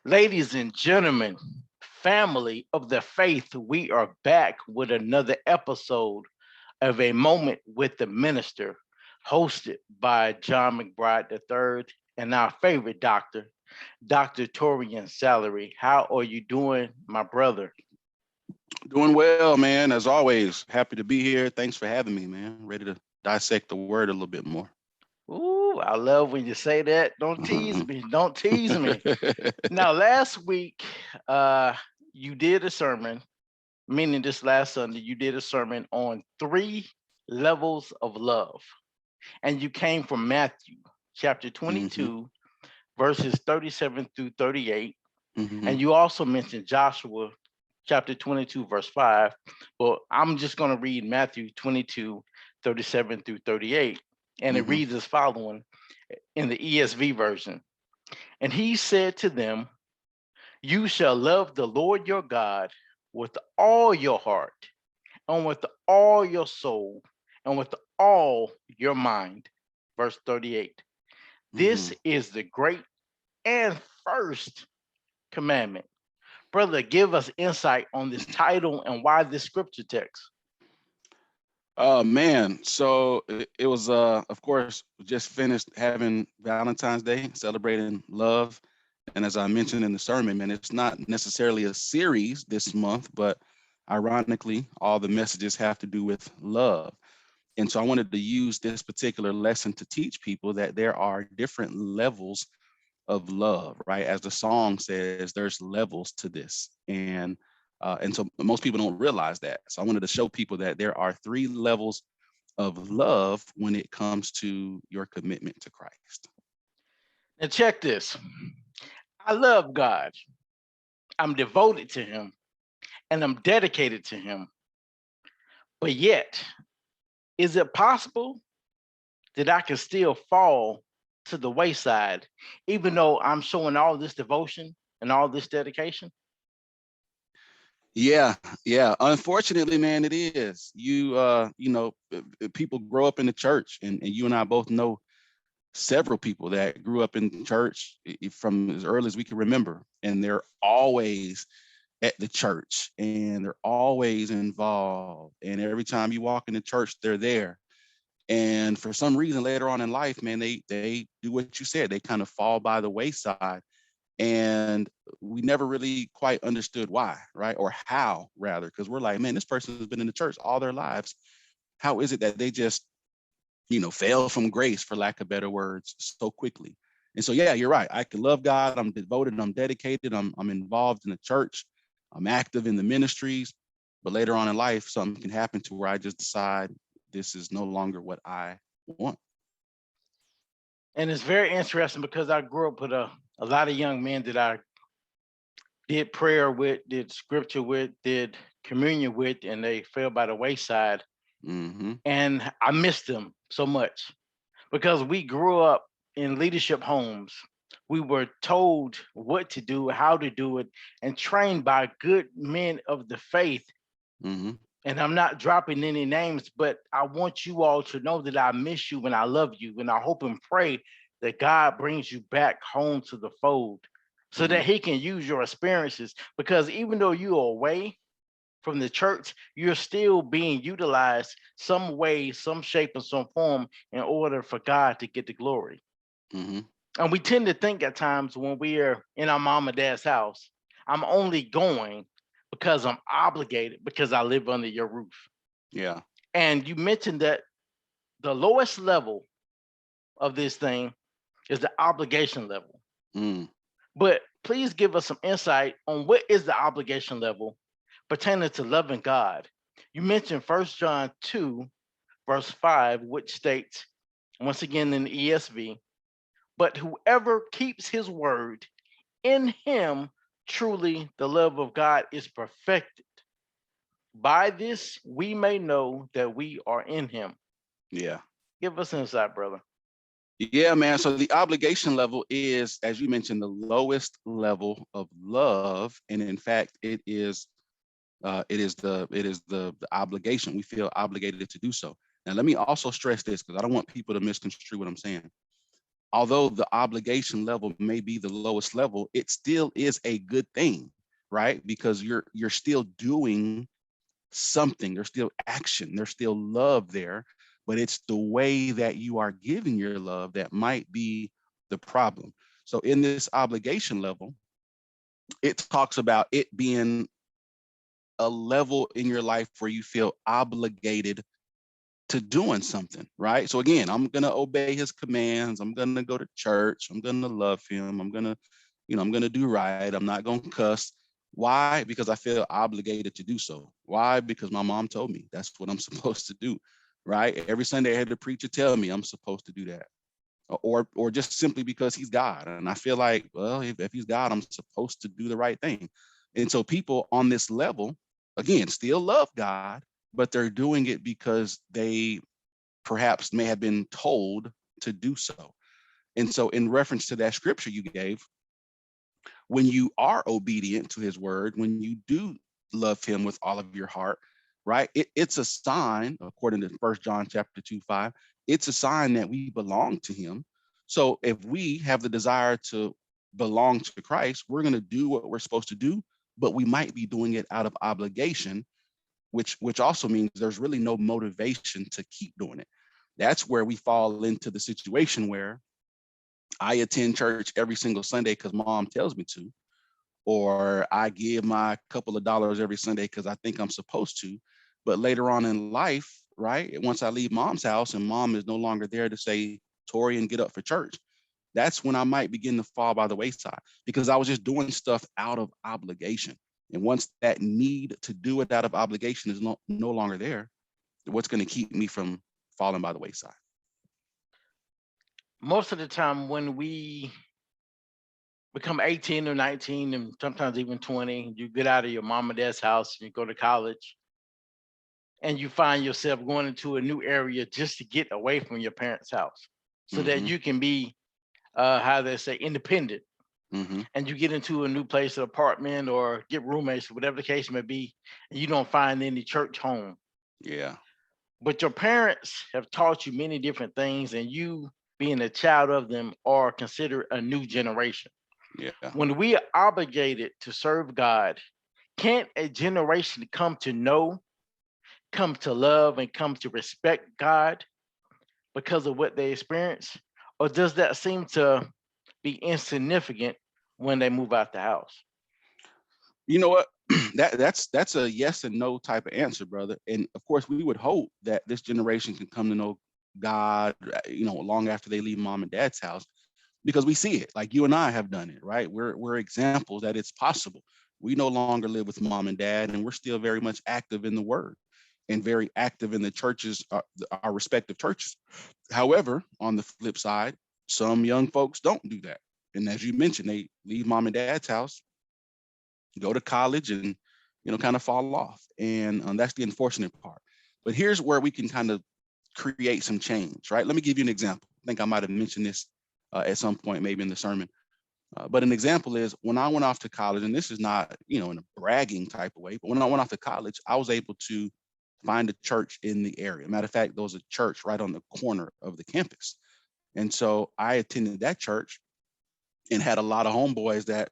Ladies and gentlemen, family of the faith, we are back with another episode of A Moment with the Minister, hosted by John McBride III and our favorite doctor, Dr. Torian Salary. How are you doing, my brother? Doing well, man. As always, happy to be here. Thanks for having me, man. Ready to dissect the word a little bit more. Ooh, I love when you say that. Don't tease me. Don't tease me. Now, last week, you did a sermon, meaning this last Sunday, you did a sermon on three levels of love. And you came from Matthew chapter 22, verses 37 through 38. And you also mentioned Joshua chapter 22, verse 5. Well, I'm just going to read Matthew 22, 37 through 38. And it reads as following in the ESV version. And he said to them, "You shall love the Lord your God with all your heart, and with all your soul, and with all your mind." Verse 38. This is the great and first commandment. Brother, give us insight on this title and why this scripture text. Oh man, so it was of course just finished having Valentine's Day, celebrating love. And as I mentioned in the sermon, man, it's not necessarily a series this month, but ironically, all the messages have to do with love. And so I wanted to use this particular lesson to teach people that there are different levels of love, right? As the song says, there's levels to this. And so most people don't realize that. So I wanted to show people that there are three levels of love when it comes to your commitment to Christ. Now check this. I love God. I'm devoted to him and I'm dedicated to him. But yet, is it possible that I can still fall to the wayside, even though I'm showing all this devotion and all this dedication? Yeah. Unfortunately, man, it is. People grow up in the church, and you and I both know several people that grew up in church from as early as we can remember, and they're always at the church and they're always involved. And every time you walk in the church, they're there. And for some reason later on in life, man, they do what you said. They kind of fall by the wayside. And we never really quite understood why, right? Or how, rather, because we're like, man, this person has been in the church all their lives. How is it that they just, fell from grace, for lack of better words, so quickly? And so, yeah, you're right. I can love God. I'm devoted. I'm dedicated. I'm involved in the church. I'm active in the ministries. But later on in life, something can happen to where I just decide this is no longer what I want. And it's very interesting because I grew up with a lot of young men that I did prayer with, did scripture with, did communion with, and they fell by the wayside. And I missed them so much because we grew up in leadership homes. We were told what to do, how to do it, and trained by good men of the faith. And I'm not dropping any names, but I want you all to know that I miss you and I love you. And I hope and pray that God brings you back home to the fold so that he can use your experiences. Because even though you are away from the church, you're still being utilized some way, some shape, and some form in order for God to get the glory. And we tend to think at times when we are in our mom and dad's house, I'm only going because I'm obligated because I live under your roof. Yeah. And you mentioned that the lowest level of this thing is the obligation level. But please give us some insight on what is the obligation level pertaining to loving God. You mentioned 1 John 2, verse 5, which states, once again in the ESV, "But whoever keeps his word, in him truly the love of God is perfected. By this we may know that we are in him." Yeah. Give us insight, brother. Yeah, man. So the obligation level is, as you mentioned, the lowest level of love, and in fact, it is the obligation. We feel obligated to do so. Now, let me also stress this because I don't want people to misconstrue what I'm saying. although the obligation level may be the lowest level, it still is a good thing, right? Because you're still doing something, there's still action, there's still love there, but it's the way that you are giving your love that might be the problem. So in this obligation level, it talks about it being a level in your life where you feel obligated to doing something, right? So again, I'm going to obey his commands. I'm going to go to church. I'm going to love him. I'm going to, I'm going to do right. I'm not going to cuss. Why? Because I feel obligated to do so. Why? Because my mom told me that's what I'm supposed to do, right? Every Sunday I had the preacher tell me I'm supposed to do that. Or just simply because he's God. And I feel like, well, if he's God, I'm supposed to do the right thing. And so people on this level, again, still love God, but they're doing it because they perhaps may have been told to do so. And so in reference to that scripture you gave, when you are obedient to his word, when you do love him with all of your heart, right? It's a sign, according to 1 John chapter 2:5, it's a sign that we belong to him. So if we have the desire to belong to Christ, we're going to do what we're supposed to do, but we might be doing it out of obligation, which also means there's really no motivation to keep doing it. That's where we fall into the situation where I attend church every single Sunday because mom tells me to, or I give my couple of dollars every Sunday because I think I'm supposed to. But later on in life, right, once I leave mom's house and mom is no longer there to say, Torian, get up for church, that's when I might begin to fall by the wayside because I was just doing stuff out of obligation. And once that need to do it out of obligation is no longer there, what's going to keep me from falling by the wayside? Most of the time when we become 18 or 19 and sometimes even 20, you get out of your mom and dad's house and you go to college and you find yourself going into a new area just to get away from your parents' house so that Mm-hmm. you can be, how they say, independent. Mm-hmm. And you get into a new place, an apartment, or get roommates, whatever the case may be, and you don't find any church home. Yeah. But your parents have taught you many different things, and you, being a child of them, are considered a new generation. Yeah. When we are obligated to serve God, can't a generation come to know, come to love, and come to respect God because of what they experience? Or does that seem to be insignificant when they move out the house? You know what? That's a yes and no type of answer, brother. And of course, we would hope that this generation can come to know God, long after they leave mom and dad's house, because we see it. Like you and I have done it, right? We're examples that it's possible. We no longer live with mom and dad, and we're still very much active in the Word and very active in the churches, our respective churches. However, on the flip side, some young folks don't do that, and as you mentioned, they leave mom and dad's house, go to college, and kind of fall off, and that's the unfortunate part. But here's where we can kind of create some change, right? Let me give you an example. I think I might have mentioned this at some point, maybe in the sermon. But an example is when I went off to college, and this is not, in a bragging type of way, but when I went off to college, I was able to find a church in the area. Matter of fact, there was a church right on the corner of the campus. And so I attended that church and had a lot of homeboys that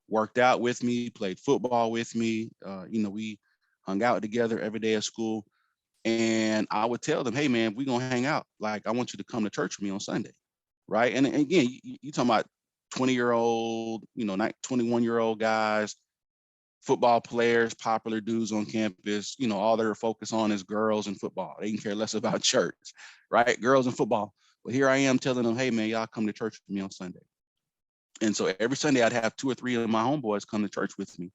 worked out with me, played football with me. We hung out together every day at school. And I would tell them, hey, man, we're going to hang out. Like, I want you to come to church with me on Sunday. Right. And again, you talking about 20-year-old, 21-year-old guys, football players, popular dudes on campus, all they're focused on is girls and football. They can care less about church, right? Girls and football. But here I am telling them, hey, man, y'all come to church with me on Sunday. And so every Sunday I'd have 2 or 3 of my homeboys come to church with me.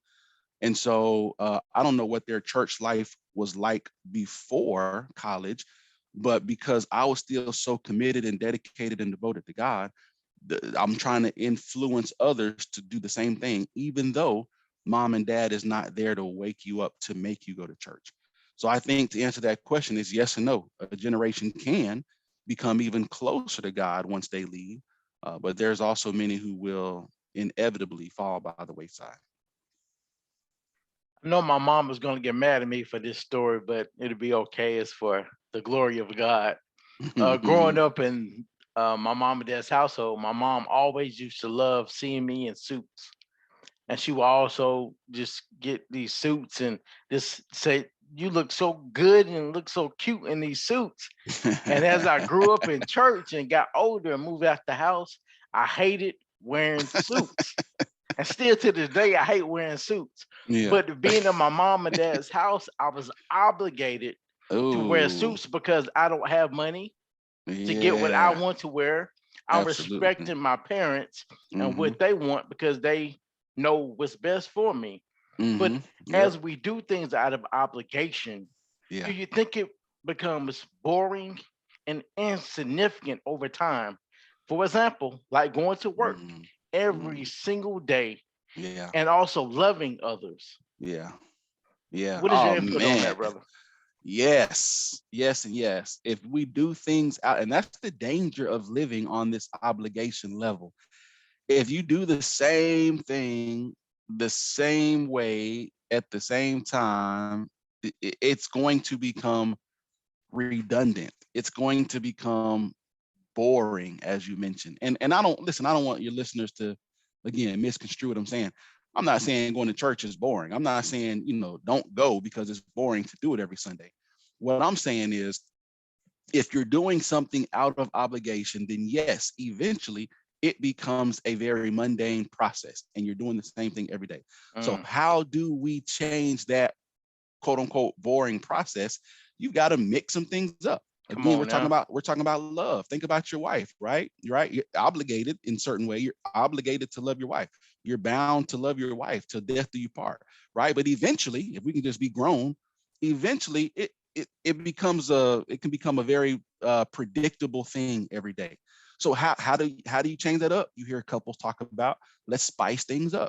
And so I don't know what their church life was like before college, but because I was still so committed and dedicated and devoted to God, I'm trying to influence others to do the same thing, even though mom and dad is not there to wake you up to make you go to church. So I think to answer that question is yes and no. A generation can become even closer to God once they leave, but there's also many who will inevitably fall by the wayside. I know my mom is going to get mad at me for this story, but it'll be okay. It's for the glory of God. Growing up in my mom and dad's household, my mom always used to love seeing me in suits. And she will also just get these suits and just say, "You look so good and look so cute in these suits." And as I grew up in church and got older and moved out the house, I hated wearing suits. And still to this day, I hate wearing suits. Yeah. But being in my mom and dad's house, I was obligated to wear Oh, suits because I don't have money to get what I yeah, want to wear. I'm absolutely. respecting my parents and Mm-hmm. what they want because they know what's best for me. But Mm-hmm. Yep. as we do things out of obligation, do Yeah. you think it becomes boring and insignificant over time? For example, like going to work Mm-hmm. every Mm-hmm. single day Yeah. and also loving others. Yeah. Yeah. What is your Oh input on that, man. brother? Yes. Yes and yes. If we do things out, and that's the danger of living on this obligation level. If you do the same thing the same way at the same time, it's going to become redundant. It's going to become boring, as you mentioned. And I don't listen, I don't want your listeners to again misconstrue what I'm saying. I'm not saying going to church is boring. I'm not saying, don't go because it's boring to do it every Sunday. What I'm saying is if you're doing something out of obligation, then yes, eventually it becomes a very mundane process and you're doing the same thing every day. So Mm, how do we change that quote unquote boring process? You've got to mix some things up. come Again, on now. we're talking about love. Think about your wife, right? You're obligated in certain way. You're obligated to love your wife. You're bound to love your wife till death do you part, right? But eventually, if we can just be grown, eventually it can become a very predictable thing every day. So how do you change that up? You hear couples talk about let's spice things up,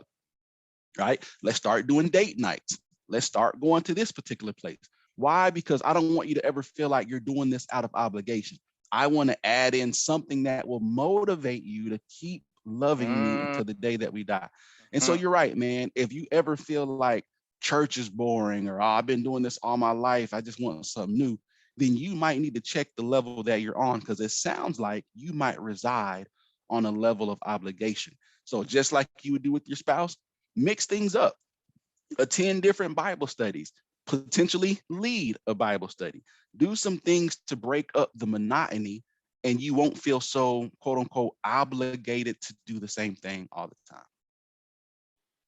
right? Let's start doing date nights. Let's start going to this particular place. Why? Because I don't want you to ever feel like you're doing this out of obligation. I want to add in something that will motivate you to keep loving me Mm, until the day that we die. And so mhm. you're right, man. If you ever feel like church is boring or I've been doing this all my life, I just want something new, then you might need to check the level that you're on because it sounds like you might reside on a level of obligation. So just like you would do with your spouse, mix things up, attend different Bible studies, potentially lead a Bible study, do some things to break up the monotony, and you won't feel so quote unquote obligated to do the same thing all the time.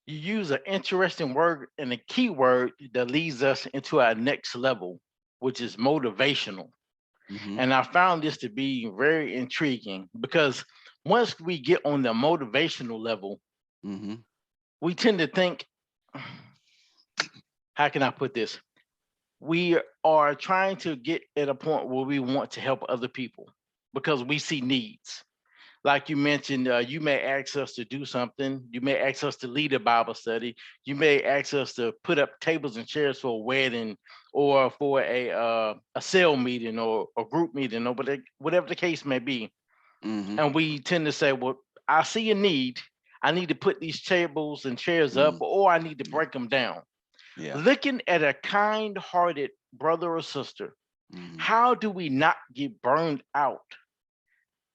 You use an interesting word and a key word that leads us into our next level, which is motivational. Mm-hmm. And I found this to be very intriguing because once we get on the motivational level, Mm-hmm. we tend to think, how can I put this? We are trying to get at a point where we want to help other people because we see needs. Like you mentioned, you may ask us to do something. You may ask us to lead a Bible study. You may ask us to put up tables and chairs for a wedding or for a cell meeting or a group meeting or whatever the case may be. Mm-hmm. And we tend to say, well, I see a need. I need to put these tables and chairs up, Mm-hmm. or I need to Yeah. break them down. Yeah. Looking at a kind hearted brother or sister, Mm-hmm. how do we not get burned out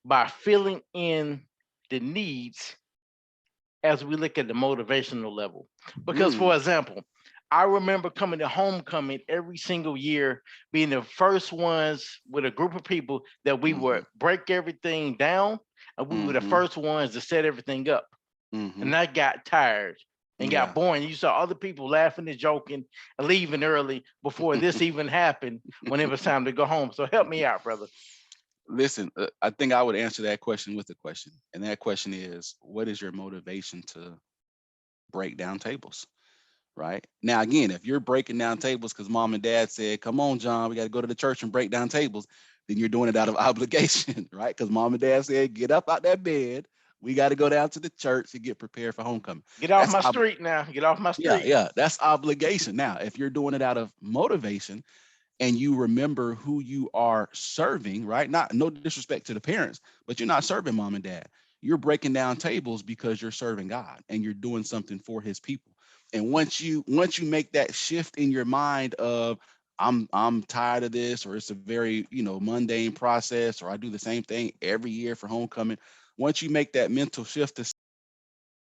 by filling in the needs as we look at the motivational level? Because, for Mm. example, I remember coming to homecoming every single year, being the first ones with a group of people that we Mm-hmm. would break everything down and we were the Mm-hmm. first ones to set everything up. Mm-hmm. And I got tired and got Yeah. boring. You saw other people laughing and joking and leaving early before this even happened when it was time to go home. So help me out, brother. Listen, I think I would answer that question with a question. And that question is, what is your motivation to break down tables? Right now, again, if you're breaking down tables because mom and dad said, come on, John, we got to go to the church and break down tables, then you're doing it out of obligation, right? Because mom and dad said, get up out that bed. We got to go down to the church and get prepared for homecoming. Get off That's my street now. Get off my yeah, street. yeah, that's obligation. Now, if you're doing it out of motivation and you remember who you are serving, right? Not no disrespect to the parents, but you're not serving mom and dad. You're breaking down tables because you're serving God and you're doing something for his people. And once you make that shift in your mind of I'm tired of this, or it's a very, mundane process, or I do the same thing every year for homecoming. Once you make that mental shift to